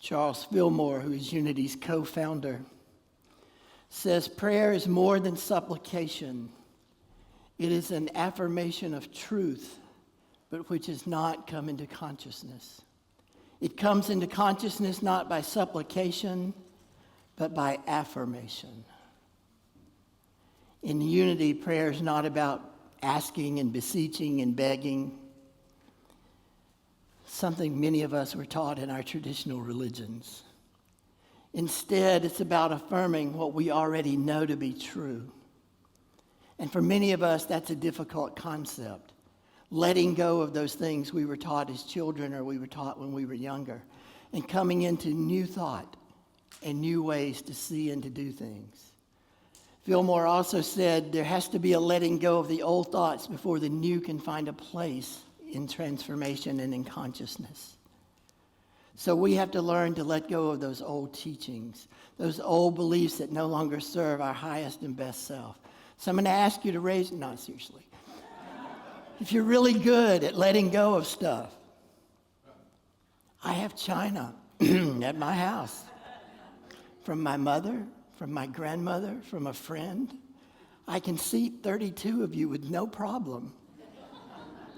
Charles Fillmore, who is Unity's co-founder, says prayer is more than supplication. It is an affirmation of truth, but which has not come into consciousness. It comes into consciousness not by supplication, but by affirmation. In unity, prayer is not about asking and beseeching and begging, something many of us were taught in our traditional religions. Instead, it's about affirming what we already know to be true. And for many of us, that's a difficult concept. Letting go of those things we were taught as children or we were taught when we were younger, and coming into new thought and new ways to see and to do things. Fillmore also said there has to be a letting go of the old thoughts before the new can find a place in transformation and in consciousness. So we have to learn to let go of those old teachings, those old beliefs that no longer serve our highest and best self. So I'm going to ask you to raise, not seriously, if you're really good at letting go of stuff. I have china at my house from my mother, from my grandmother, from a friend. I can seat 32 of you with no problem,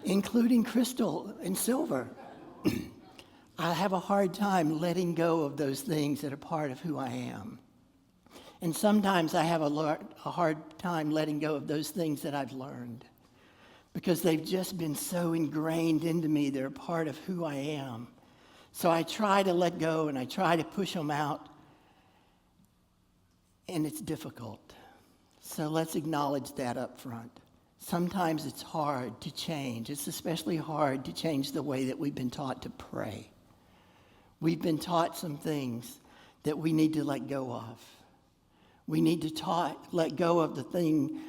including crystal and silver. I have a hard time letting go of those things that are part of who I am. And sometimes I have a hard time letting go of those things that I've learned because they've just been so ingrained into me. They're a part of who I am. So I try to let go and I try to push them out, and it's difficult. So let's acknowledge that up front. Sometimes it's hard to change. It's especially hard to change the way that we've been taught to pray. We've been taught some things that we need to let go of. We need to let go of the thing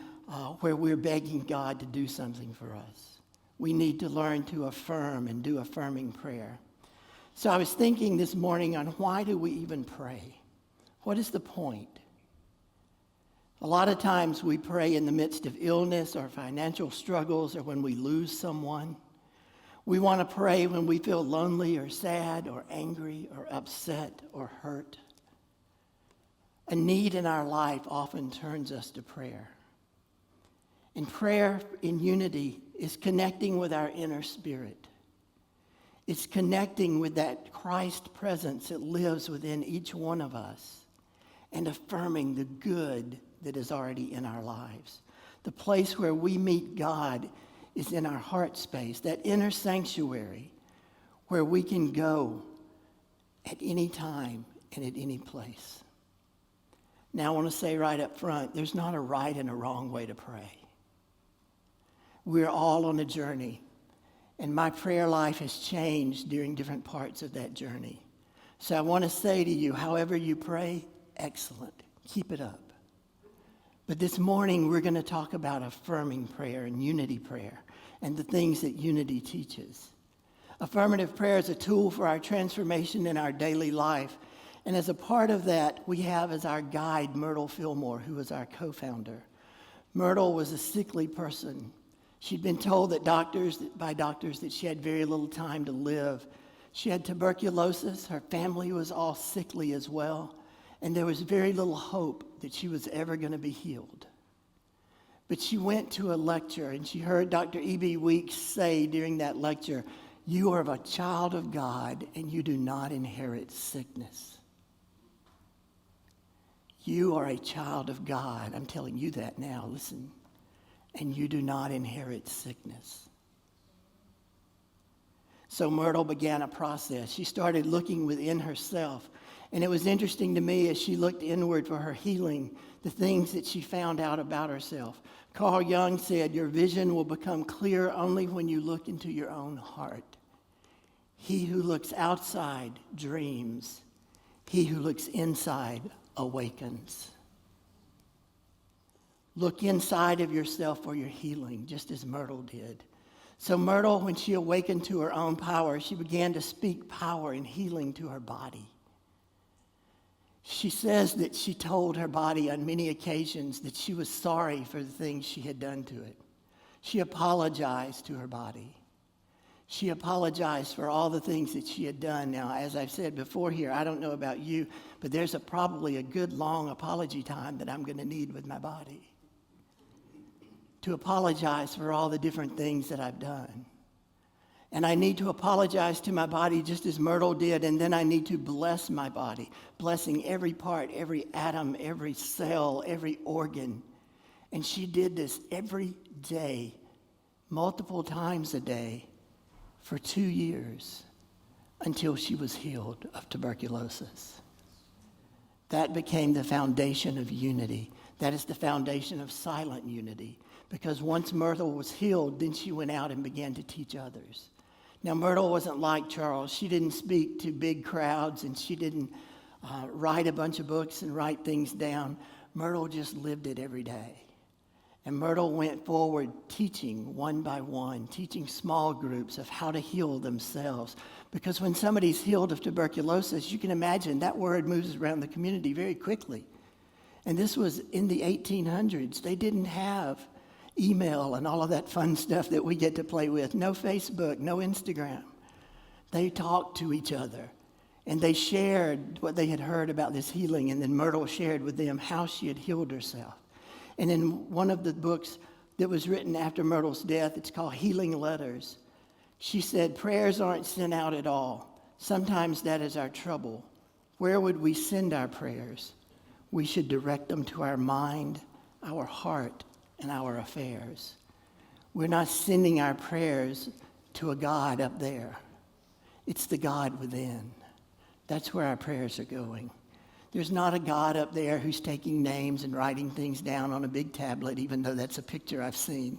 where we're begging God to do something for us. We need to learn to affirm and do affirming prayer. So I was thinking this morning on why do we even pray? What is the point? A lot of times we pray in the midst of illness or financial struggles or when we lose someone. We want to pray when we feel lonely or sad or angry or upset or hurt. A need in our life often turns us to prayer. And prayer in unity is connecting with our inner spirit. It's connecting with that Christ presence that lives within each one of us and affirming the good that is already in our lives. The place where we meet God is in our heart space, that inner sanctuary where we can go at any time and at any place. Now I want to say right up front, there's not a right and a wrong way to pray. We're all on a journey, and my prayer life has changed during different parts of that journey. So I want to say to you, however you pray, excellent. Keep it up. But this morning, we're going to talk about affirming prayer and unity prayer and the things that unity teaches. Affirmative prayer is a tool for our transformation in our daily life. And as a part of that, we have as our guide Myrtle Fillmore, who is our co-founder. Myrtle was a sickly person. She'd been told by doctors that she had very little time to live. She had tuberculosis. Her family was all sickly as well. And there was very little hope that she was ever going to be healed. But she went to a lecture, and she heard Dr. E.B. Weeks say during that lecture, "You are a child of God, and you do not inherit sickness." You are a child of God. I'm telling you that now, listen. And you do not inherit sickness. So Myrtle began a process. She started looking within herself. And it was interesting to me as she looked inward for her healing, the things that she found out about herself. Carl Jung said, "Your vision will become clear only when you look into your own heart. He who looks outside dreams. He who looks inside awakens." Look inside of yourself for your healing, just as Myrtle did. So Myrtle, when she awakened to her own power, she began to speak power and healing to her body. She says that she told her body on many occasions that she was sorry for the things she had done to it. She apologized to her body. She apologized for all the things that she had done. Now, as I've said before here, I don't know about you, but there's probably a good long apology time that I'm going to need with my body to apologize for all the different things that I've done. And I need to apologize to my body just as Myrtle did, and then I need to bless my body, blessing every part, every atom, every cell, every organ. And she did this every day, multiple times a day, for 2 years until she was healed of tuberculosis. That became the foundation of unity. That is the foundation of silent unity. Because once Myrtle was healed, then she went out and began to teach others. Now, Myrtle wasn't like Charles. She didn't speak to big crowds, and she didn't write a bunch of books and write things down. Myrtle just lived it every day. And Myrtle went forward teaching one by one, teaching small groups of how to heal themselves. Because when somebody's healed of tuberculosis, you can imagine that word moves around the community very quickly. And this was in the 1800s. They didn't have email and all of that fun stuff that we get to play with. No Facebook, no Instagram. They talked to each other. And they shared what they had heard about this healing. And then Myrtle shared with them how she had healed herself. And in one of the books that was written after Myrtle's death, it's called Healing Letters. She said, prayers aren't sent out at all. Sometimes that is our trouble. Where would we send our prayers? We should direct them to our mind, our heart, and our affairs. We're not sending our prayers to a God up there. It's the God within. That's where our prayers are going. There's not a God up there who's taking names and writing things down on a big tablet, even though that's a picture I've seen.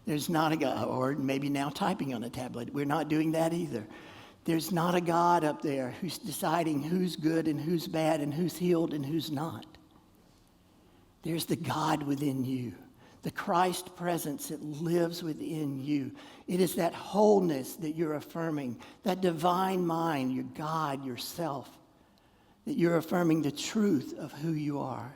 There's not a God, or maybe now typing on a tablet. We're not doing that either. There's not a God up there who's deciding who's good and who's bad and who's healed and who's not. There's the God within you, the Christ presence that lives within you. It is that wholeness that you're affirming, that divine mind, your God, yourself, that you're affirming the truth of who you are.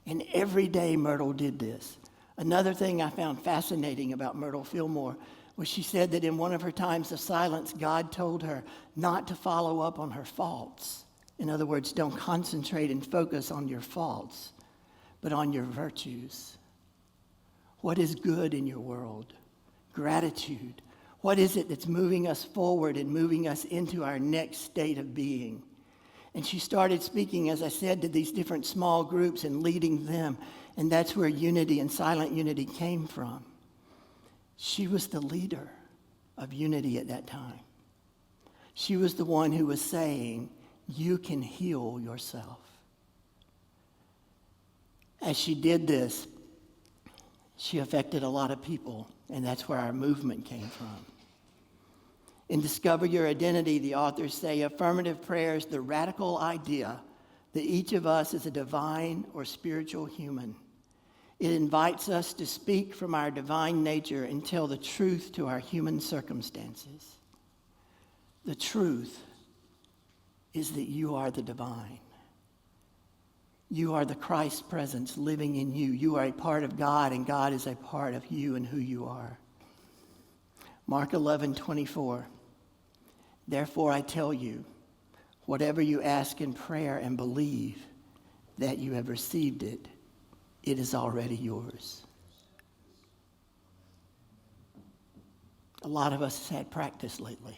And every day Myrtle did this. Another thing I found fascinating about Myrtle Fillmore was she said that in one of her times of silence, God told her not to follow up on her faults. In other words, don't concentrate and focus on your faults, but on your virtues. What is good in your world? Gratitude. What is it that's moving us forward and moving us into our next state of being? And she started speaking, as I said, to these different small groups and leading them. And that's where unity and silent unity came from. She was the leader of unity at that time. She was the one who was saying, you can heal yourself. As she did this, she affected a lot of people, and that's where our movement came from. In Discover Your Identity, the authors say affirmative prayer is the radical idea that each of us is a divine or spiritual human. It invites us to speak from our divine nature and tell the truth to our human circumstances. The truth is that you are the divine. You are the Christ presence living in you. You are a part of God, and God is a part of you and who you are. Mark 11:24. Therefore I tell you, whatever you ask in prayer and believe that you have received it, it is already yours. A lot of us have had practice lately,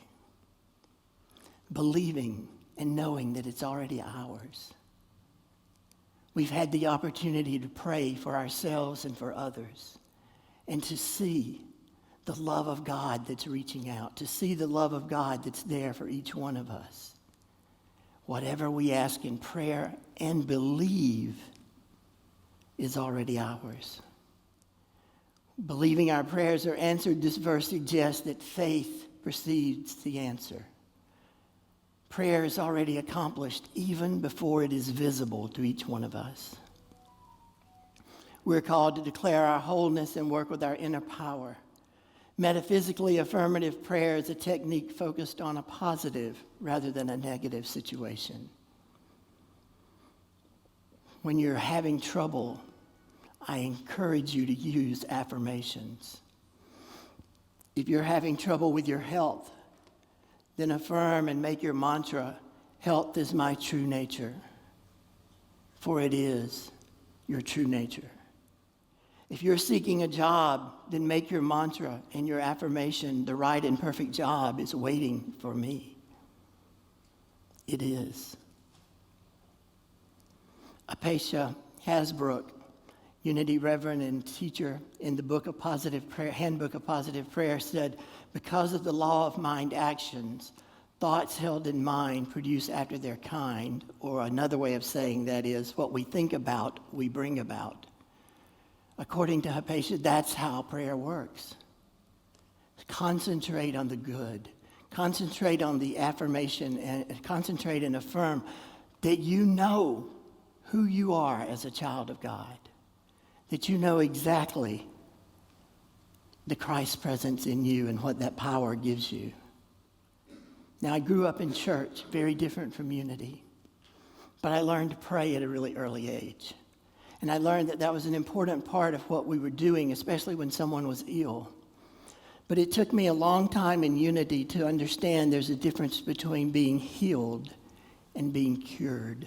believing and knowing that it's already ours. We've had the opportunity to pray for ourselves and for others, and to see the love of God that's reaching out, to see the love of God that's there for each one of us. Whatever we ask in prayer and believe is already ours. Believing our prayers are answered, this verse suggests that faith precedes the answer. Prayer is already accomplished even before it is visible to each one of us. We're called to declare our wholeness and work with our inner power. Metaphysically, affirmative prayer is a technique focused on a positive rather than a negative situation. When you're having trouble, I encourage you to use affirmations. If you're having trouble with your health, then affirm and make your mantra, health is my true nature, for it is your true nature. If you're seeking a job, then make your mantra and your affirmation, the right and perfect job is waiting for me. It is. Apacia Hasbrook, Unity Reverend and teacher in the Book of Positive Prayer, Handbook of Positive Prayer, said, because of the law of mind actions, thoughts held in mind produce after their kind, or another way of saying that is, what we think about, we bring about. According to Hypatia, that's how prayer works. Concentrate on the good. Concentrate on the affirmation and concentrate and affirm that you know who you are as a child of God. That you know exactly the Christ presence in you and what that power gives you. Now, I grew up in church, very different from Unity. But I learned to pray at a really early age. And I learned that that was an important part of what we were doing, especially when someone was ill. But it took me a long time in Unity to understand there's a difference between being healed and being cured.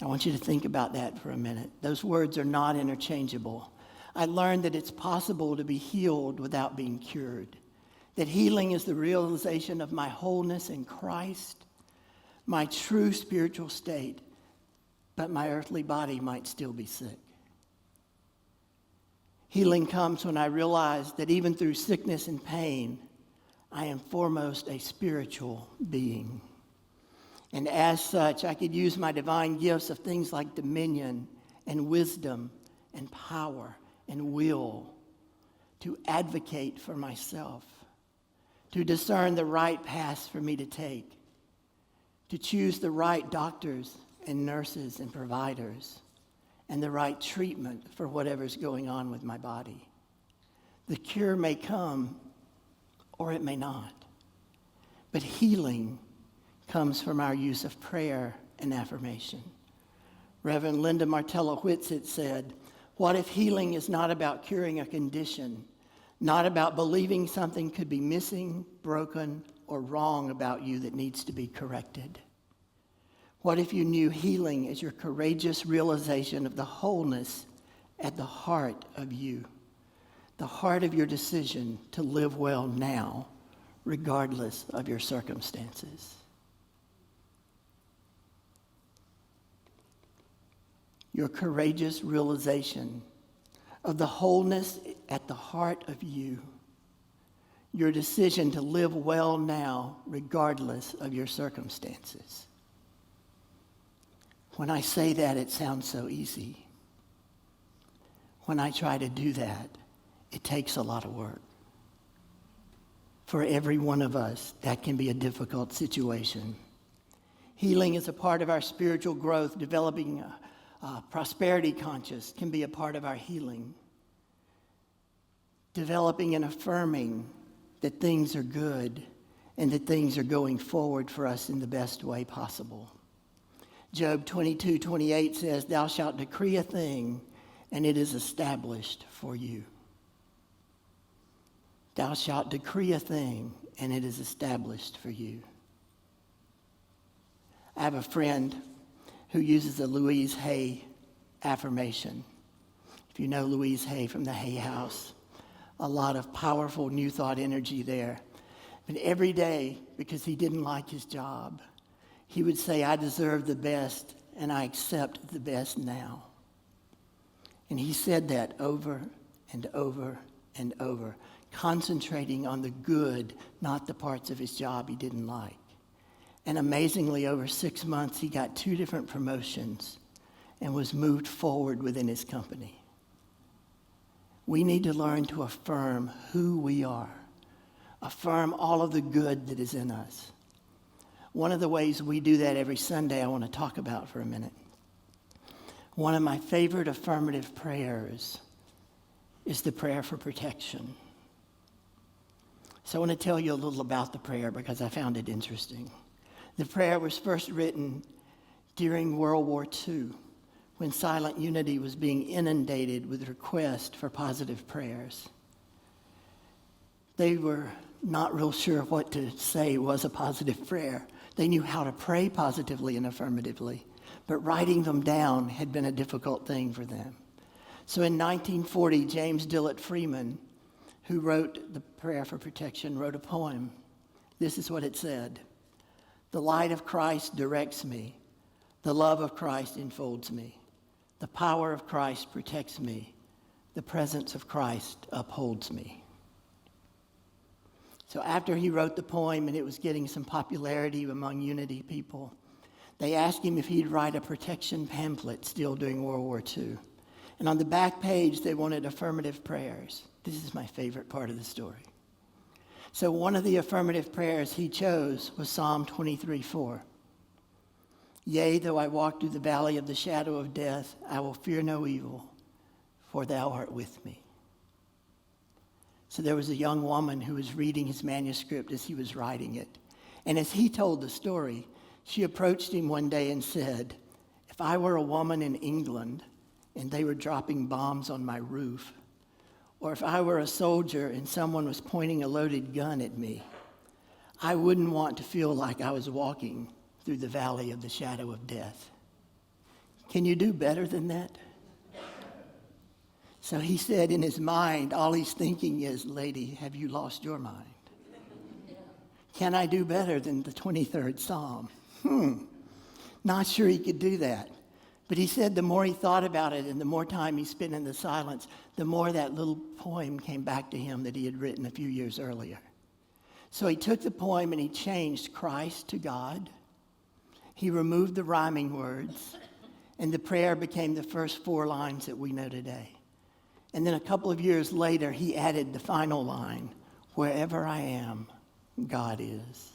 I want you to think about that for a minute. Those words are not interchangeable. I learned that it's possible to be healed without being cured. That healing is the realization of my wholeness in Christ, my true spiritual state, but my earthly body might still be sick. Healing comes when I realize that even through sickness and pain, I am foremost a spiritual being. And as such, I could use my divine gifts of things like dominion and wisdom and power and will to advocate for myself, to discern the right paths for me to take, to choose the right doctors and nurses and providers, and the right treatment for whatever's going on with my body. The cure may come, or it may not. But healing comes from our use of prayer and affirmation. Reverend Linda Martella Whitsitt said, what if healing is not about curing a condition, not about believing something could be missing, broken, or wrong about you that needs to be corrected? What if you knew healing as your courageous realization of the wholeness at the heart of you, the heart of your decision to live well now, regardless of your circumstances? Your courageous realization of the wholeness at the heart of you, your decision to live well now, regardless of your circumstances. When I say that, it sounds so easy. When I try to do that, it takes a lot of work. For every one of us, that can be a difficult situation. Healing is a part of our spiritual growth. Developing prosperity conscious can be a part of our healing. Developing and affirming that things are good and that things are going forward for us in the best way possible. Job 22:28 says, thou shalt decree a thing, and it is established for you. Thou shalt decree a thing, and it is established for you. I have a friend who uses the Louise Hay affirmation. If you know Louise Hay from the Hay House, a lot of powerful new thought energy there. But every day, because he didn't like his job, he would say, I deserve the best, and I accept the best now. And he said that over and over and over, concentrating on the good, not the parts of his job he didn't like. And amazingly, over 6 months, he got 2 different promotions and was moved forward within his company. We need to learn to affirm who we are, affirm all of the good that is in us. One of the ways we do that every Sunday I want to talk about for a minute. One of my favorite affirmative prayers is the prayer for protection. So I want to tell you a little about the prayer because I found it interesting. The prayer was first written during World War II when Silent Unity was being inundated with requests for positive prayers. they were not real sure what to say was a positive prayer. They knew how to pray positively and affirmatively, but writing them down had been a difficult thing for them. So in 1940, James Dillett Freeman, who wrote the Prayer for Protection, wrote a poem. This is what it said: "The light of Christ directs me. The love of Christ enfolds me. The power of Christ protects me. The presence of Christ upholds me." So after he wrote the poem and it was getting some popularity among Unity people, they asked him if he'd write a protection pamphlet still during World War II. And on the back page, they wanted affirmative prayers. This is my favorite part of the story. So one of the affirmative prayers he chose was Psalm 23:4. "Yea, though I walk through the valley of the shadow of death, I will fear no evil, for thou art with me." So there was a young woman who was reading his manuscript as he was writing it. And as he told the story, she approached him one day and said, "If I were a woman in England and they were dropping bombs on my roof, or if I were a soldier and someone was pointing a loaded gun at me, I wouldn't want to feel like I was walking through the valley of the shadow of death." Can you do better than that? So he said in his mind, all he's thinking is, "Lady, have you lost your mind? Can I do better than the 23rd Psalm?" Not sure he could do that. But he said the more he thought about it and the more time he spent in the silence, the more that little poem came back to him that he had written a few years earlier. So he took the poem and he changed Christ to God. He removed the rhyming words, and the prayer became the first 4 lines that we know today. And then a couple of years later, he added the final line, "Wherever I am, God is."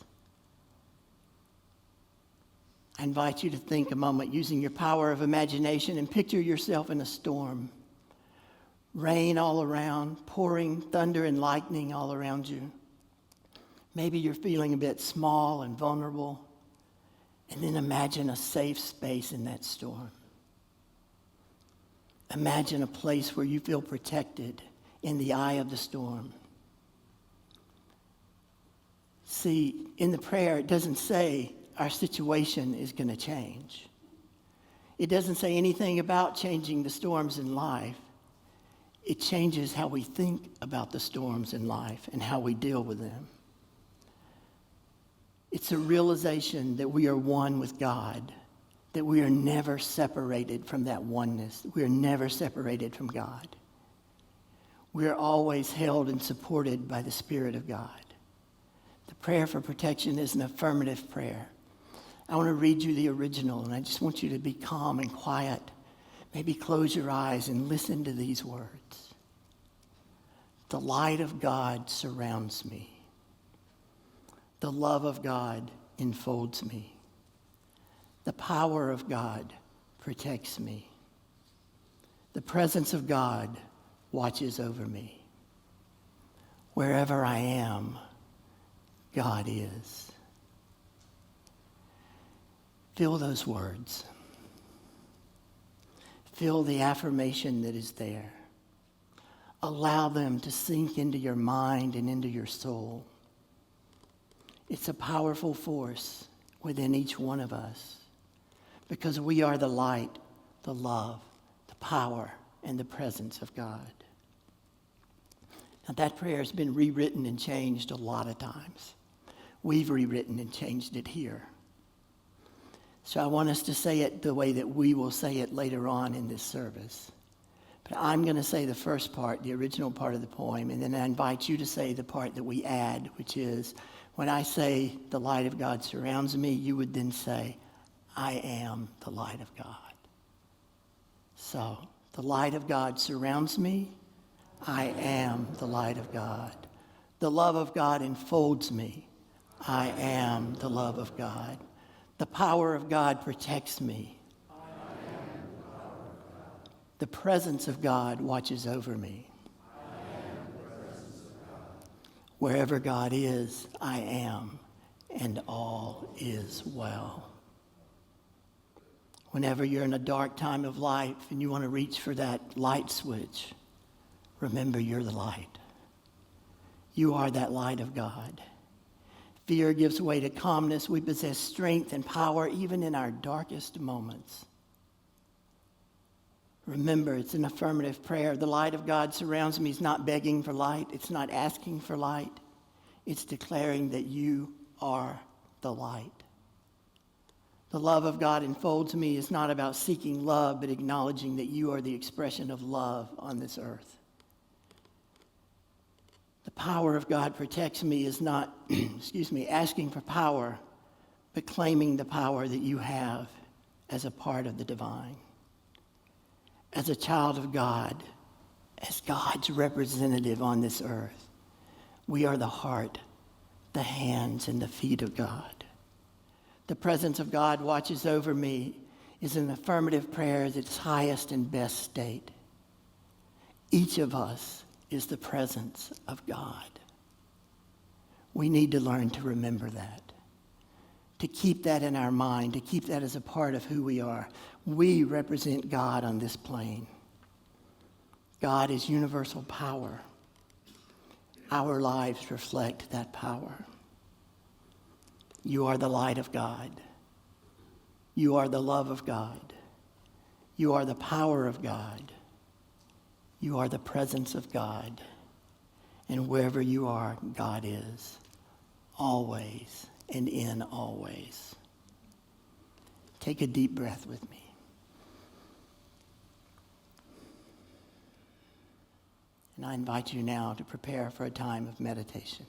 I invite you to think a moment using your power of imagination and picture yourself in a storm. Rain all around, pouring thunder and lightning all around you. Maybe you're feeling a bit small and vulnerable. And then imagine a safe space in that storm. Imagine a place where you feel protected in the eye of the storm. See, in the prayer, it doesn't say our situation is going to change. It doesn't say anything about changing the storms in life. It changes how we think about the storms in life and how we deal with them. It's a realization that we are one with God, that we are never separated from that oneness. We are never separated from God. We are always held and supported by the Spirit of God. The prayer for protection is an affirmative prayer. I want to read you the original, and I just want you to be calm and quiet. Maybe close your eyes and listen to these words. The light of God surrounds me. The love of God enfolds me. The power of God protects me. The presence of God watches over me. Wherever I am, God is. Feel those words. Feel the affirmation that is there. Allow them to sink into your mind and into your soul. It's a powerful force within each one of us because we are the light, the love, the power, and the presence of God. Now that prayer has been rewritten and changed a lot of times. We've rewritten and changed it here. So I want us to say it the way that we will say it later on in this service. But I'm going to say the first part, the original part of the poem, and then I invite you to say the part that we add, which is, when I say the light of God surrounds me, you would then say, I am the light of God. So, the light of God surrounds me. I am the light of God. The love of God enfolds me. I am the love of God. The power of God protects me. The presence of God watches over me. Wherever God is, I am, and all is well. Whenever you're in a dark time of life and you want to reach for that light switch, remember you're the light. You are that light of God. Fear gives way to calmness. We possess strength and power even in our darkest moments. Remember, it's an affirmative prayer. The light of God surrounds me. It's not begging for light. It's not asking for light. It's declaring that you are the light. The love of God enfolds me is not about seeking love, but acknowledging that you are the expression of love on this earth. The power of God protects me is not, asking for power, but claiming the power that you have as a part of the divine. As a child of God, as God's representative on this earth, we are the heart, the hands, and the feet of God. The presence of God watches over me is an affirmative prayer at its highest and best state. Each of us is the presence of God. We need to learn to remember that, to keep that in our mind, to keep that as a part of who we are. We represent God on this plane. God is universal power. Our lives reflect that power. You are the light of God. You are the love of God. You are the power of God. You are the presence of God. And wherever you are, God is, always and in always. Take a deep breath with me. And I invite you now to prepare for a time of meditation.